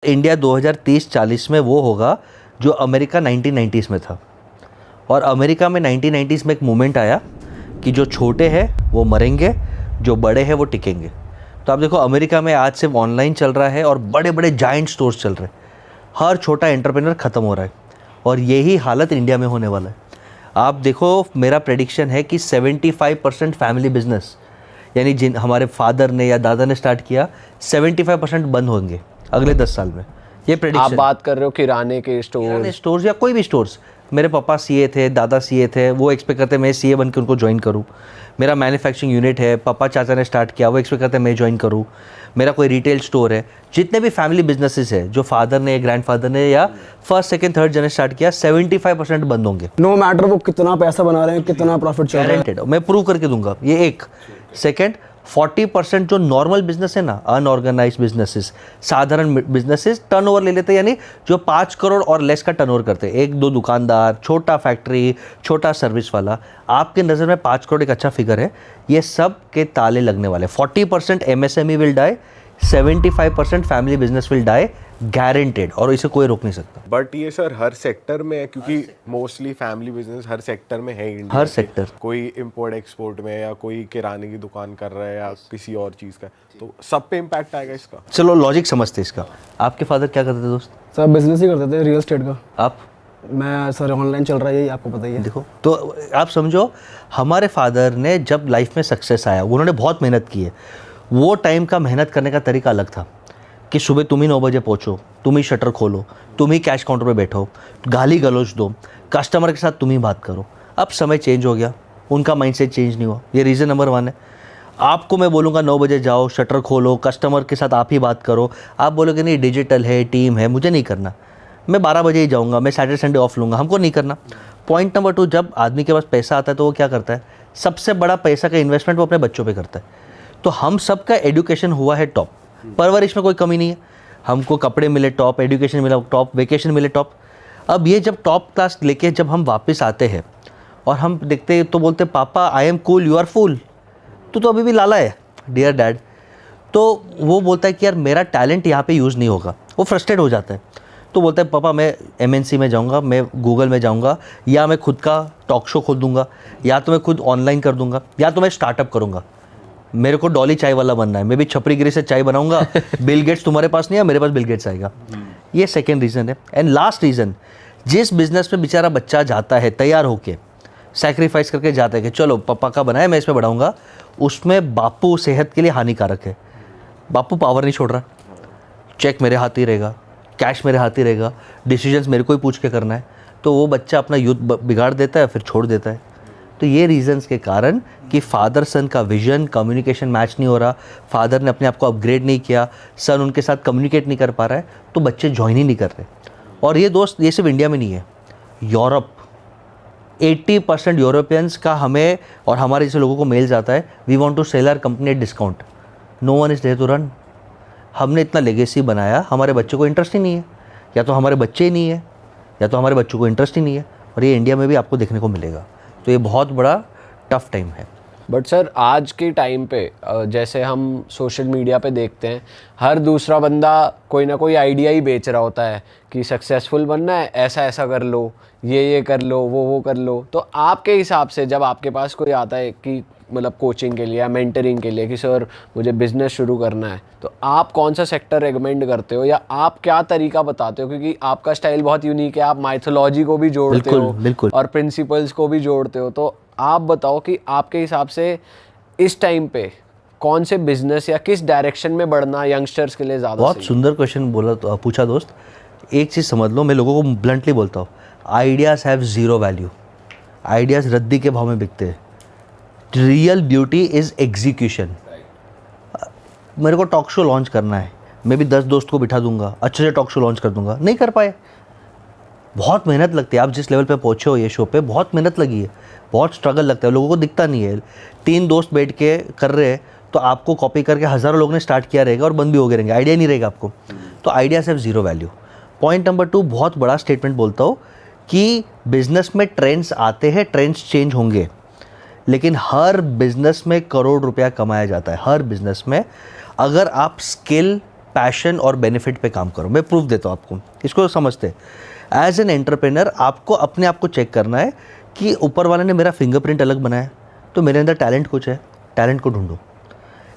India 2030-40 में वो होगा जो अमेरिका 1990s में था। और अमेरिका में 1990s में एक मूवमेंट आया कि जो छोटे हैं वो मरेंगे, जो बड़े हैं वो टिकेंगे। तो आप देखो अमेरिका में आज सिर्फ ऑनलाइन चल रहा है और बड़े बड़े जाइंट स्टोर्स चल रहे हैं। हर छोटा एंटरप्रेन्योर ख़त्म हो रहा है और यही हालत इंडिया में होने वाला है। आप देखो, मेरा प्रेडिक्शन है कि 75% फैमिली बिजनेस, यानी जिन हमारे फादर ने या दादा ने स्टार्ट किया, 75% बंद होंगे अगले 10 साल में। ये प्रेडिक्शन। आप बात कर रहे हो किराने के स्टोर्स या कोई भी स्टोर्स। मेरे पापा सीए थे, दादा सीए थे, वो एक्सपेक्ट करते मैं सीए बन के उनको ज्वाइन करूँ। मेरा मैन्युफैक्चरिंग यूनिट है, पापा चाचा ने स्टार्ट किया, वो एक्सपेक्ट करते मैं ज्वाइन करूँ। मेरा कोई रिटेल स्टोर है। जितने भी फैमिली बिजनेसेस है जो फादर ने, ग्रैंडफादर ने या फर्स्ट सेकंड थर्ड जन ने स्टार्ट किया, 75% बंद होंगे। नो मैटर वो कितना पैसा बना रहे हैं, कितना प्रॉफिट चल रहा है, मैं प्रूव करके दूंगा। ये एक। सेकंड, 40% जो नॉर्मल बिजनेस है ना, अनऑर्गेनाइज बिजनेसेस, साधारण बिजनेसेस टर्नओवर ले लेते हैं, यानी जो 5 करोड़ और लेस का टर्नओवर करते हैं, 1-2 दुकानदार, छोटा फैक्ट्री, छोटा सर्विस वाला, आपके नज़र में 5 करोड़ एक अच्छा फिगर है। ये सब के ताले लगने वाले। 40% MSME will die, 75% family business will die, guaranteed, और इसे कोई रोक नहीं सकता। बट ये सर हर सेक्टर में है, क्योंकि मोस्टली फैमिली बिजनेस हर सेक्टर में है इंडिया। हर सेक्टर, कोई इंपोर्ट एक्सपोर्ट में, या कोई किराने की दुकान कर रहा है, या किसी और चीज़ का, तो सब पे इम्पैक्ट आएगा इसका। चलो लॉजिक समझते इसका। आपके फादर क्या करते थे दोस्त? सर बिजनेस ही करते थे, रियल एस्टेट का। आप? मैं सर ऑनलाइन चल रहा है, यही आपको पता ही है। देखो, तो आप समझो, हमारे फादर ने जब लाइफ में सक्सेस आया, उन्होंने बहुत मेहनत की है। वो टाइम का मेहनत करने का तरीका अलग था कि सुबह तुम ही 9 बजे पहुँचो, तुम ही शटर खोलो, तुम ही कैश काउंटर पे बैठो, गाली गलौज दो, कस्टमर के साथ तुम ही बात करो। अब समय चेंज हो गया, उनका माइंडसेट चेंज नहीं हुआ। ये रीज़न नंबर 1 है। आपको मैं बोलूँगा 9 बजे जाओ, शटर खोलो, कस्टमर के साथ आप ही बात करो, आप बोलोगे नहीं डिजिटल है, टीम है, मुझे नहीं करना, मैं 12 बजे ही जाऊँगा, मैं सैटरडे संडे ऑफ लूँगा, हमको नहीं करना। पॉइंट नंबर 2, जब आदमी के पास पैसा आता है तो वो क्या करता है? सबसे बड़ा पैसा का इन्वेस्टमेंट वो अपने बच्चों पे करता है। तो हम सबका एजुकेशन हुआ है टॉप, परवरिश में कोई कमी नहीं है, हमको कपड़े मिले टॉप, एजुकेशन मिला टॉप, वेकेशन मिले टॉप। अब ये जब टॉप क्लास लेके जब हम वापस आते हैं और हम देखते तो बोलते पापा I am cool, you are fool, तो अभी भी लाला है डियर डैड। तो वो बोलता है कि यार मेरा टैलेंट यहाँ पे यूज़ नहीं होगा, वो फ्रस्ट्रेट हो जाता है। तो बोलता है पापा मैं एमएनसी में जाऊँगा, मैं गूगल में जाऊँगा, या मैं खुद का टॉक शो खोल दूँगा, या तो मैं खुद ऑनलाइन कर दूँगा, या तो मैं स्टार्टअप करूँगा। मेरे को डॉली चाय वाला बनना है, मैं भी छपरीगिरी से चाय बनाऊंगा। बिल गेट्स तुम्हारे पास नहीं है, मेरे पास बिल गेट्स आएगा। ये सेकेंड रीज़न है। एंड लास्ट रीज़न, जिस बिजनेस में बेचारा बच्चा जाता है तैयार होके, सैक्रिफाइस करके जाता है कि चलो पापा का बनाया मैं इसमें बढ़ाऊंगा, उसमें बापू सेहत के लिए हानिकारक है। बापू पावर नहीं छोड़ रहा, चेक मेरे हाथ ही रहेगा, कैश मेरे हाथ ही रहेगा, डिसीजंस मेरे को ही पूछ के करना है, तो वो बच्चा अपना यूथ बिगाड़ देता है, फिर छोड़ देता है। तो ये रीजंस के कारण कि फादर सन का विजन, कम्युनिकेशन मैच नहीं हो रहा, फादर ने अपने आप को अपग्रेड नहीं किया, सन उनके साथ कम्युनिकेट नहीं कर पा रहा है, तो बच्चे ज्वाइन ही नहीं कर रहे। और ये दोस्त, ये सिर्फ इंडिया में नहीं है, यूरोप, 80% यूरोपियंस का हमें और हमारे जैसे लोगों को मेल्स आता है, we want to sell our company at discount, no one is there to run. हमने इतना लेगेसी बनाया, हमारे बच्चों को इंटरेस्ट ही नहीं है, या तो हमारे बच्चे ही नहीं है, या तो हमारे बच्चों को इंटरेस्ट ही नहीं है। और ये इंडिया में भी आपको देखने को मिलेगा। तो ये बहुत बड़ा टफ टाइम है। बट सर आज के टाइम पे जैसे हम सोशल मीडिया पे देखते हैं, हर दूसरा बंदा कोई ना कोई आइडिया ही बेच रहा होता है कि सक्सेसफुल बनना है, ऐसा ऐसा कर लो, ये कर लो, वो कर लो। तो आपके हिसाब से जब आपके पास कोई आता है कि मतलब कोचिंग के लिए या मेंटरिंग के लिए कि सर मुझे बिज़नेस शुरू करना है, तो आप कौन सा सेक्टर रेकमेंड करते हो, या आप क्या तरीका बताते हो? क्योंकि आपका स्टाइल बहुत यूनिक है, आप माइथोलॉजी को भी जोड़ते हो, बिल्कुल, और प्रिंसिपल्स को भी जोड़ते हो। तो आप बताओ कि आपके हिसाब से इस टाइम पे कौन से बिजनेस या किस डायरेक्शन में बढ़ना यंगस्टर्स के लिए ज़्यादा? बहुत सुंदर क्वेश्चन बोला, तो पूछा दोस्त। एक चीज़ समझ लो, मैं लोगों को ब्लंटली बोलता हूँ, ideas have zero value. Ideas रद्दी के भाव में बिकते हैं। Real beauty is execution. मेरे को टॉक शो लॉन्च करना है, मैं भी 10 दोस्त को बिठा दूंगा, अच्छे से टॉक शो लॉन्च कर दूंगा, नहीं कर पाए। बहुत मेहनत लगती है। आप जिस लेवल पे पहुँचे हो ये शो पे, बहुत मेहनत लगी है, बहुत स्ट्रगल लगता है, लोगों को दिखता नहीं है। 3 दोस्त बैठ के कर रहे हैं, तो आपको कॉपी करके हज़ारों लोगों ने स्टार्ट किया रहेगा और बंद भी हो गए रहेंगे, आइडिया नहीं रहेगा आपको। तो आइडिया सिर्फ ज़ीरो वैल्यू। पॉइंट नंबर 2, बहुत बड़ा स्टेटमेंट बोलता हूँ कि बिजनेस में ट्रेंड्स आते हैं, ट्रेंड्स चेंज होंगे, लेकिन हर बिजनेस में करोड़ रुपया कमाया जाता है। हर बिजनेस में अगर आप स्किल पैशन और बेनिफिट पे काम करो। मैं प्रूफ देता हूँ आपको, इसको समझते। एज एन एंटरप्रेनर आपको अपने आप को चेक करना है कि ऊपर वाले ने मेरा फिंगरप्रिंट अलग बनाया, तो मेरे अंदर टैलेंट कुछ है, टैलेंट को ढूंढो।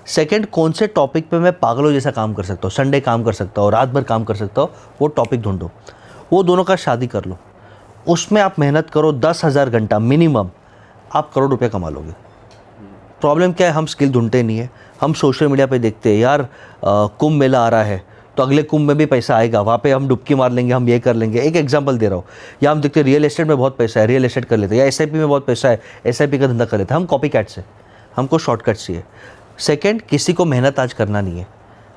सेकंड, कौन से टॉपिक पे मैं पागलों जैसा काम कर सकता हूँ, संडे काम कर सकता हूँ, रात भर काम कर सकता हूँ, वो टॉपिक ढूंढो। वो दोनों का शादी कर लो, उसमें आप मेहनत करो 10,000 घंटा मिनिमम, आप करोड़ रुपये कमा लोगे। प्रॉब्लम क्या है, हम स्किल ढूंढते नहीं है। हम सोशल मीडिया पे देखते हैं यार कुंभ मेला आ रहा है तो अगले कुंभ में भी पैसा आएगा, वहाँ पे हम डुबकी मार लेंगे, हम ये कर लेंगे। एक एग्जांपल दे रहा हूँ, या हम देखते हैं रियल एस्टेट में बहुत पैसा है, रियल एस्टेट कर लेते हैं, या SIP में बहुत पैसा है, SIP का धंधा कर लेते हैं। हम कॉपी कैट से, हमको शॉर्टकट चाहिए। सेकेंड, किसी को मेहनत आज करना नहीं है।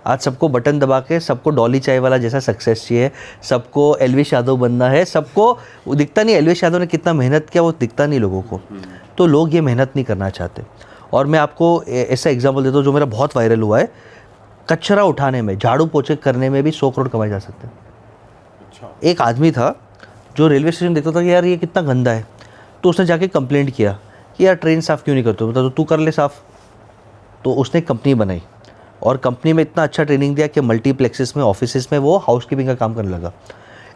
आज सबको बटन दबा के, सबको डॉली चाय वाला जैसा सक्सेस चाहिए, सबको एलविश यादव बनना है, सबको वो दिखता नहीं एलविश यादव ने कितना मेहनत किया, वो दिखता नहीं लोगों को। तो लोग ये मेहनत नहीं करना चाहते। और मैं आपको ऐसा एग्जांपल देता हूँ जो मेरा बहुत वायरल हुआ है। कचरा उठाने में, झाड़ू पोछे करने में भी 100 करोड़ कमाए जा सकते हैं। अच्छा। एक आदमी था जो रेलवे स्टेशन देखता था कि यार ये कितना गंदा है, तो उसने जाके कंप्लेंट किया कि यार ट्रेन साफ़ क्यों नहीं करते हो, तो तू कर ले साफ़। तो उसने कंपनी बनाई और कंपनी में इतना अच्छा ट्रेनिंग दिया कि मल्टीप्लेक्सेस में, ऑफिसेस में वो हाउसकीपिंग का काम करने लगा।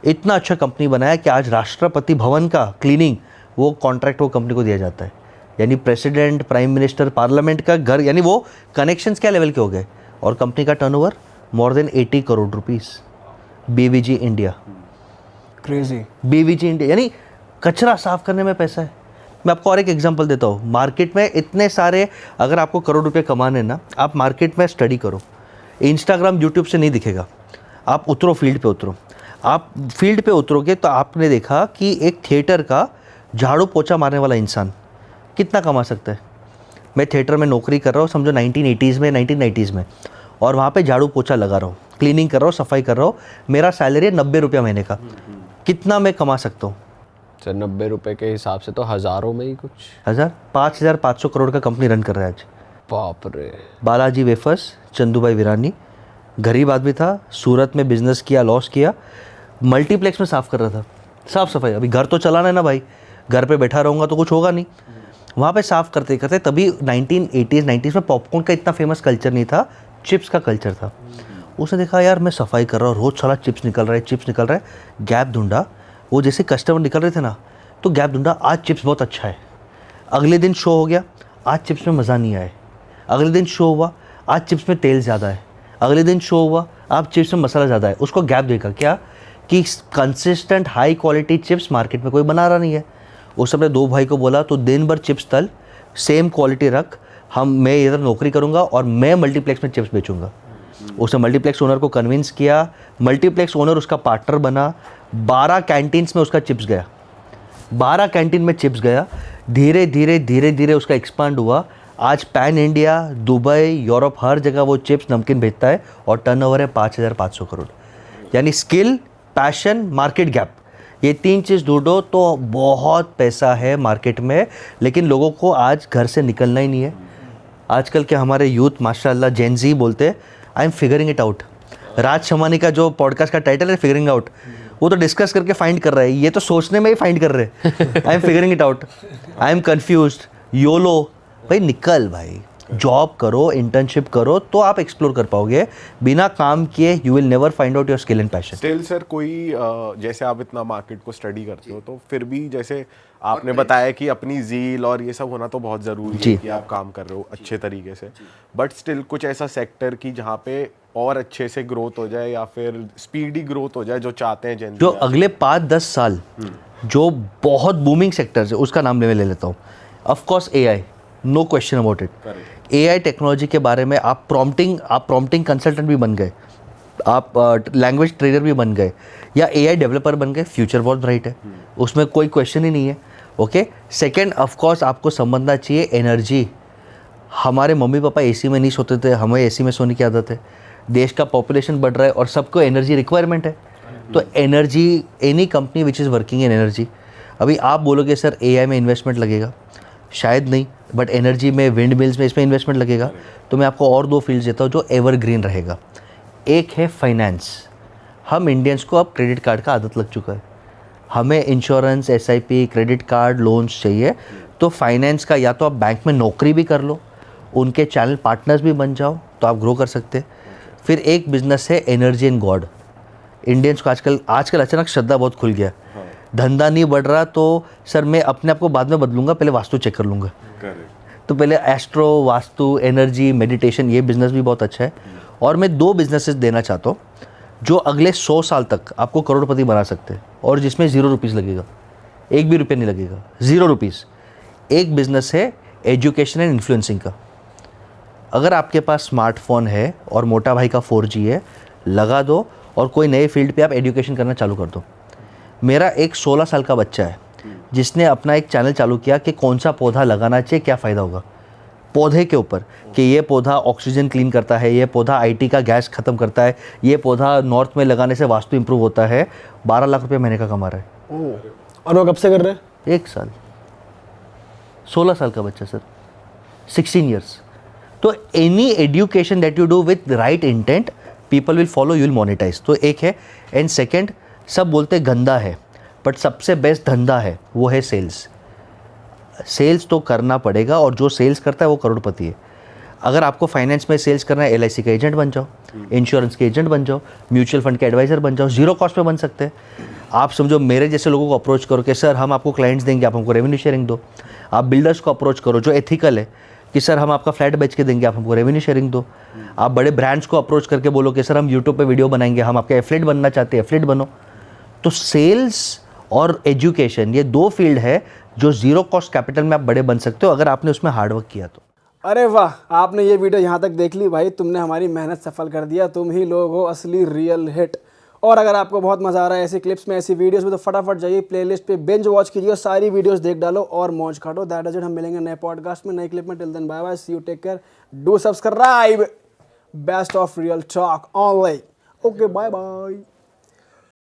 इतना अच्छा कंपनी बनाया कि आज राष्ट्रपति भवन का क्लीनिंग वो कॉन्ट्रैक्ट वो कंपनी को दिया जाता है। यानी प्रेसिडेंट, प्राइम मिनिस्टर, पार्लियामेंट का घर, यानी वो कनेक्शंस क्या लेवल के हो गए। और कंपनी का turnover more than 80 crore rupees. BVG India, crazy. BVG India, यानी कचरा साफ करने में पैसा है। मैं आपको और एक एग्जांपल देता हूँ। मार्केट में इतने सारे, अगर आपको करोड़ रुपए कमाने ना, आप मार्केट में स्टडी करो। इंस्टाग्राम, यूट्यूब से नहीं दिखेगा। आप उतरो, फील्ड पे उतरो। आप फील्ड पे उतरोगे तो आपने देखा कि एक थिएटर का झाड़ू पोछा मारने वाला इंसान कितना कमा सकता है। मैं थिएटर में नौकरी कर रहा हूँ, समझो 1980s में, 1990s में, और वहाँ पे झाड़ू पोछा लगा रहा हूँ, क्लीनिंग कर रहा हूँ, सफाई कर रहा हूँ। मेरा सैलरी है 90 रुपया महीने का। कितना मैं कमा सकता हूँ सर? 90 रुपए के हिसाब से तो हज़ारों में ही कुछ। 5,500 करोड़ का कंपनी रन कर रहा है आज। बाप रे। बालाजी वेफर्स, चंदूभाई वीरानी, गरीब आदमी था, सूरत में बिजनेस किया, लॉस किया, मल्टीप्लेक्स में साफ़ कर रहा था, साफ़ सफाई। अभी घर तो चलाना है ना भाई, घर पे बैठा रहूँगा तो कुछ होगा नहीं। वहाँ पे साफ़ करते करते, तभी 1980s 90s में पॉपकॉर्न का इतना फेमस कल्चर नहीं था, चिप्स का कल्चर था। उसने देखा यार मैं सफाई कर रहा हूँ, रोज़ साला चिप्स निकल रहा है, चिप्स निकल रहा है। गैप ढूंढा, वो जैसे कस्टमर निकल रहे थे ना, तो गैप ढूंढा, आज चिप्स बहुत अच्छा है। अगले दिन शो हो गया, आज चिप्स में मज़ा नहीं आया। अगले दिन शो हुआ, आज चिप्स में तेल ज़्यादा है। अगले दिन शो हुआ, अब चिप्स में मसाला ज़्यादा है। उसको गैप देखा क्या कि consistent high quality chips market में कोई बना रहा नहीं है। उस समय 2 भाई को बोला तो दिन भर चिप्स तल, सेम क्वालिटी रख, मैं इधर नौकरी करूँगा और मैं मल्टीप्लेक्स में चिप्स बेचूँगा। उसने मल्टीप्लेक्स ओनर को कन्विंस किया, मल्टीप्लेक्स ओनर उसका पार्टनर बना। 12 कैंटीन्स में उसका चिप्स गया, 12 कैंटीन में चिप्स गया। धीरे धीरे धीरे धीरे उसका एक्सपांड हुआ। आज पैन इंडिया, दुबई, यूरोप, हर जगह वो चिप्स नमकीन बेचता है और टर्नओवर है 5,500 करोड़। यानी स्किल, पैशन, मार्केट गैप, ये 3 चीज़ ढूंढो तो बहुत पैसा है मार्केट में। लेकिन लोगों को आज घर से निकलना ही नहीं है। आजकल के हमारे यूथ माशाल्लाह जेन ज़ी बोलते हैं I am figuring it out. Raj Shamani का जो पॉडकास्ट का टाइटल है फिगरिंग आउट, वो तो डिस्कस करके फाइंड कर रहा है, ये तो सोचने में ही फाइंड कर रहे हैं। I am figuring it out, I am confused, YOLO. भाई निकल भाई, जॉब करो, इंटर्नशिप करो, तो आप एक्सप्लोर कर पाओगे। बिना काम किए you will never find out your skill and passion. Still sir कोई जैसे आप इतना मार्केट को स्टडी करते हो, तो फिर भी जैसे आपने बताया कि अपनी जील और ये सब होना तो बहुत ज़रूरी है कि आप काम कर रहे हो अच्छे तरीके से, बट स्टिल कुछ ऐसा सेक्टर की जहाँ पे और अच्छे से ग्रोथ हो जाए या फिर स्पीडी ग्रोथ हो जाए जो चाहते हैं जेन, जो अगले 5-10 साल जो बहुत बूमिंग सेक्टर्स है, उसका नाम ले लेता हूँ। Of course AI, no question about it. AI technology के बारे में आप प्रॉम्प्टिंग कंसल्टेंट भी बन गए, आप लैंग्वेज ट्रेनर भी बन गए, या AI डेवलपर बन गए, फ्यूचर बहुत ब्राइट है, उसमें कोई क्वेश्चन ही नहीं है। ओके, सेकेंड ऑफ कोर्स आपको समझना चाहिए एनर्जी। हमारे मम्मी पापा AC में नहीं सोते थे, हमें AC में सोने की आदत है। देश का पॉपुलेशन बढ़ रहा है और सबको एनर्जी रिक्वायरमेंट है, तो energy, any company which is working in energy. अभी आप बोलोगे सर AI में इन्वेस्टमेंट लगेगा, शायद नहीं, बट एनर्जी में, विंड मिल्स में, इसमें इन्वेस्टमेंट लगेगा। तो मैं आपको और 2 फील्ड्स देता हूँ जो एवरग्रीन रहेगा। एक है फाइनेंस। हम इंडियंस को अब क्रेडिट कार्ड का आदत लग चुका है, हमें insurance, SIP, credit card, loans चाहिए। तो फाइनेंस का या तो आप बैंक में नौकरी भी कर लो, उनके चैनल पार्टनर्स भी बन जाओ, तो आप ग्रो कर सकते हैं। फिर एक बिजनेस है एनर्जी एंड गॉड। इंडियंस को आजकल अचानक श्रद्धा बहुत खुल गया। धंधा नहीं बढ़ रहा तो सर मैं अपने आप को बाद में बदलूंगा, पहले वास्तु चेक कर लूँगा। तो पहले एस्ट्रो, वास्तु, एनर्जी, मेडिटेशन, ये बिज़नेस भी बहुत अच्छा है। और मैं 2 बिजनेसेस देना चाहता हूँ जो अगले 100 साल तक आपको करोड़पति बना सकते हैं और जिसमें 0 रुपीज़ लगेगा, 1 भी रुपये नहीं लगेगा, 0 रुपीज़। एक बिज़नेस है एजुकेशन एंड इन्फ्लुएंसिंग का। अगर आपके पास स्मार्टफोन है और मोटा भाई का 4G है, लगा दो और कोई नए फील्ड पे आप एजुकेशन करना चालू कर दो। मेरा एक 16 साल का बच्चा है जिसने अपना एक चैनल चालू किया कि कौन सा पौधा लगाना चाहिए, क्या फ़ायदा होगा पौधे के ऊपर, कि ये पौधा ऑक्सीजन क्लीन करता है, ये पौधा IT का गैस ख़त्म करता है, ये पौधा नॉर्थ में लगाने से वास्तु इंप्रूव होता है। 12 लाख रुपये महीने का कमा रहा है। और वो कब से कर रहे हैं? 1 साल, 16 साल का बच्चा सर, 16 ईयर्स। तो any education that you do with right intent, people will follow, you will monetise. तो एक है। एंड सेकेंड, सब बोलते गंदा है बट सबसे बेस्ट धंधा है वो है सेल्स। सेल्स तो करना पड़ेगा और जो सेल्स करता है वो करोड़पति है। अगर आपको फाइनेंस में सेल्स करना है, LIC का एजेंट बन जाओ, इंश्योरेंस के एजेंट बन जाओ, म्यूचुअल फंड के एडवाइज़र बन जाओ, 0 कॉस्ट पे बन सकते हैं। आप समझो मेरे जैसे लोगों को अप्रोच करो कि सर हम आपको क्लाइंट्स देंगे, आप हमको रेवेन्यू शेयरिंग दो। आप बिल्डर्स को अप्रोच करो जो एथिकल है कि सर हम आपका फ्लैट बेच के देंगे, आप हमको रेवेन्यू शेयरिंग दो। आप बड़े ब्रांड्स को अप्रोच करके बोलो कि सर हम यूट्यूब पे वीडियो बनाएंगे, हम आपके एफिलिएट बनना चाहते हैं, एफिलिएट बनो। तो सेल्स और एजुकेशन, ये 2 फील्ड है जो 0 कॉस्ट कैपिटल में आप बड़े बन सकते हो अगर आपने उसमें हार्डवर्क किया तो। अरे वाह, आपने ये वीडियो यहाँ तक देख ली भाई, तुमने हमारी मेहनत सफल कर दिया। तुम ही लोग हो असली रियल हिट। और अगर आपको बहुत मजा आ रहा है ऐसी क्लिप्स में, ऐसी वीडियोस में, तो फटाफट जाइए प्लेलिस्ट पे, बिंज वॉच कीजिए, सारी वीडियोस देख डालो और मौज काटो। That is it. हम मिलेंगे नए पॉडकास्ट में, नई क्लिप में। Till then bye bye, see you, take care, do subscribe. Best of Real Talk Online. Okay, bye bye.